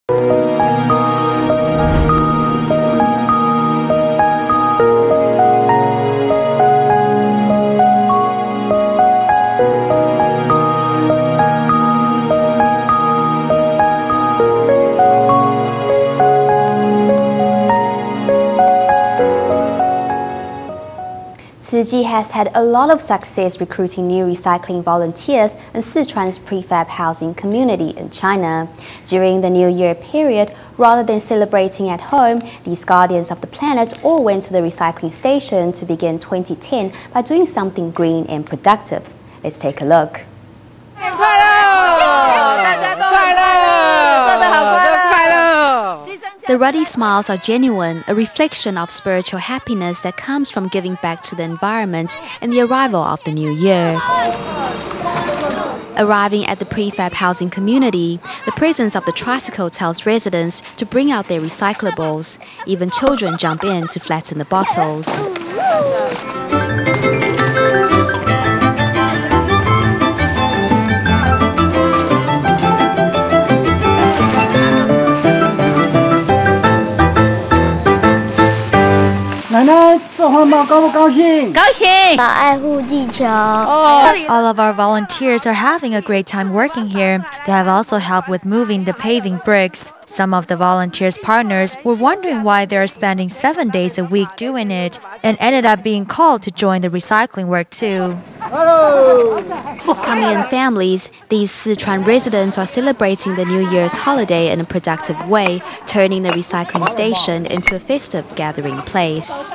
Tzu Chi has had a lot of success recruiting new recycling volunteers in Sichuan's prefab housing community in China. During the New Year period, rather than celebrating at home, these guardians of the planet all went to the recycling station to begin 2010 by doing something green and productive. Let's take a look. The ruddy smiles are genuine, a reflection of spiritual happiness that comes from giving back to the environment and the arrival of the new year. Arriving at the prefab housing community, the presence of the tricycle tells residents to bring out their recyclables. Even children jump in to flatten the bottles. All of our volunteers are having a great time working here. They have also helped with moving the paving bricks. Some of the volunteers' partners were wondering why they are spending 7 days a week doing it and ended up being called to join the recycling work too. Coming in families, these Sichuan residents are celebrating the New Year's holiday in a productive way, turning the recycling station into a festive gathering place.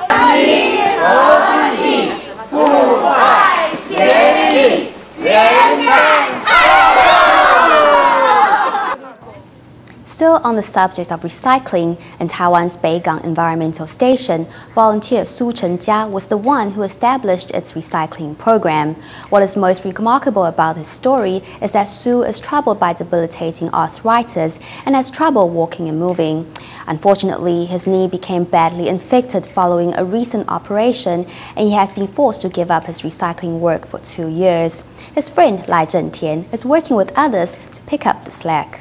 Still on the subject of recycling, in Taiwan's Beigang Environmental Station, volunteer Su Chenjia was the one who established its recycling program. What is most remarkable about his story is that Su is troubled by debilitating arthritis and has trouble walking and moving. Unfortunately, his knee became badly infected following a recent operation, and he has been forced to give up his recycling work for 2 years. His friend Lai Zhentian is working with others to pick up the slack.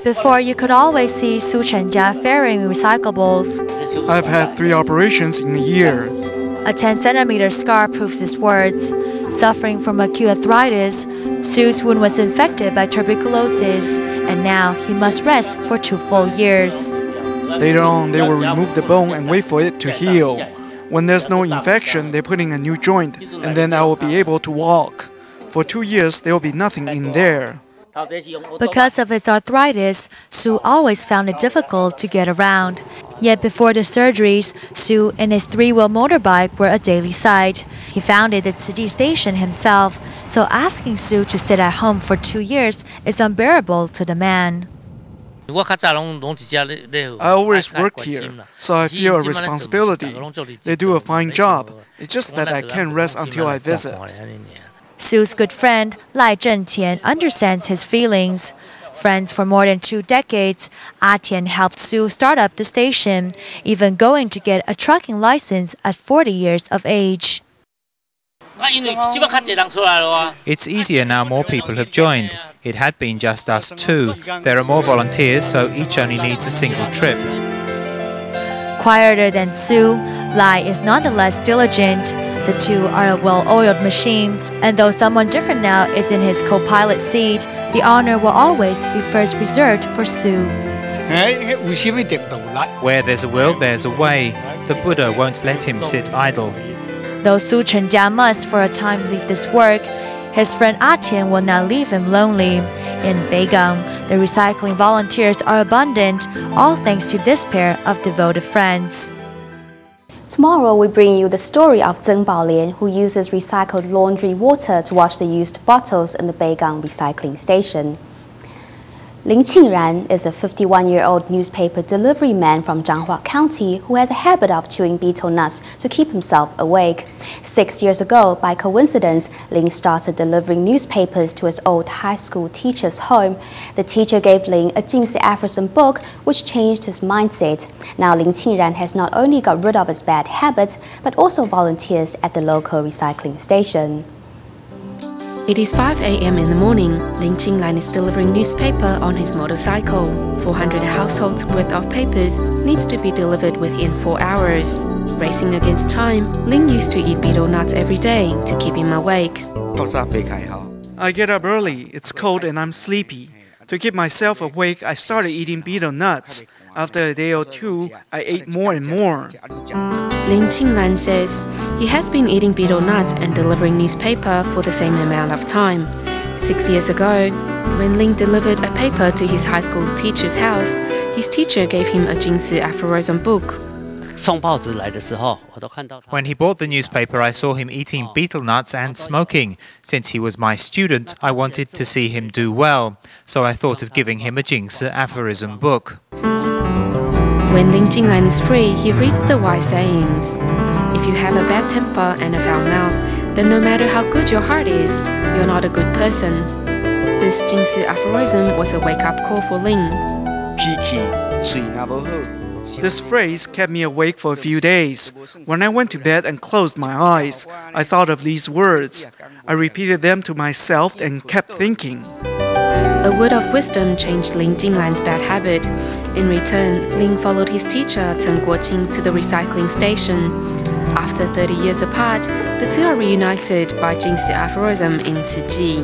Before, you could always see Su Chenjia ferrying recyclables. I've had 3 operations in a year. A 10-centimeter scar proves his words. Suffering from acute arthritis, Su's wound was infected by tuberculosis, and now he must rest for 2 full years. Later on, they will remove the bone and wait for it to heal. When there's no infection, they put in a new joint, and then I will be able to walk. For 2 years, there will be nothing in there. Because of his arthritis, Su always found it difficult to get around. Yet before the surgeries, Su and his 3-wheel motorbike were a daily sight. He founded the Tzu Chi station himself, so asking Su to sit at home for 2 years is unbearable to the man. I always work here, so I feel a responsibility. They do a fine job. It's just that I can't rest until I visit. Su's good friend, Lai Zhentian, understands his feelings. Friends for more than 2 decades, Ah Tian helped Su start up the station, even going to get a trucking license at 40 years of age. It's easier now more people have joined. It had been just us 2. There are more volunteers, so each only needs a single trip. Quieter than Su, Lai is nonetheless diligent. The 2 are a well-oiled machine, and though someone different now is in his co-pilot seat, the honor will always be first reserved for Su. Where there's a will, there's a way. The Buddha won't let him sit idle. Though Su Chenjia must for a time leave this work, his friend Ah Tian will not leave him lonely. In Beigang, the recycling volunteers are abundant, all thanks to this pair of devoted friends. Tomorrow we bring you the story of Zheng Baolian, who uses recycled laundry water to wash the used bottles in the Beigang recycling station. Lin Qingran is a 51-year-old newspaper delivery man from Zhanghua County who has a habit of chewing betel nuts to keep himself awake. 6 years ago, by coincidence, Lin started delivering newspapers to his old high school teacher's home. The teacher gave Lin a Jingsi Aphorism book, which changed his mindset. Now Lin Qingran has not only got rid of his bad habits, but also volunteers at the local recycling station. It is 5 a.m. in the morning. Lin Qinglan is delivering newspaper on his motorcycle. 400 households worth of papers needs to be delivered within 4 hours. Racing against time, Lin used to eat betel nuts every day to keep him awake. I get up early, it's cold and I'm sleepy. To keep myself awake, I started eating betel nuts. After a day or two, I ate more and more. Lin Qinglan says he has been eating betel nuts and delivering newspaper for the same amount of time. 6 years ago, when Lin delivered a paper to his high school teacher's house, his teacher gave him a Jingsi aphorism book. When he bought the newspaper, I saw him eating betel nuts and smoking. Since he was my student, I wanted to see him do well, so I thought of giving him a Jingsi aphorism book. When Lin Qinglan is free, he reads the wise sayings. If you have a bad temper and a foul mouth, then no matter how good your heart is, you're not a good person. This Jingsi aphorism was a wake-up call for Lin. This phrase kept me awake for a few days. When I went to bed and closed my eyes, I thought of these words. I repeated them to myself and kept thinking. A word of wisdom changed Lin Qinglan's bad habit. In return, Lin followed his teacher Chen Guoqing to the recycling station. After 30 years apart, the two are reunited by Jingsi aphorism in Ciji.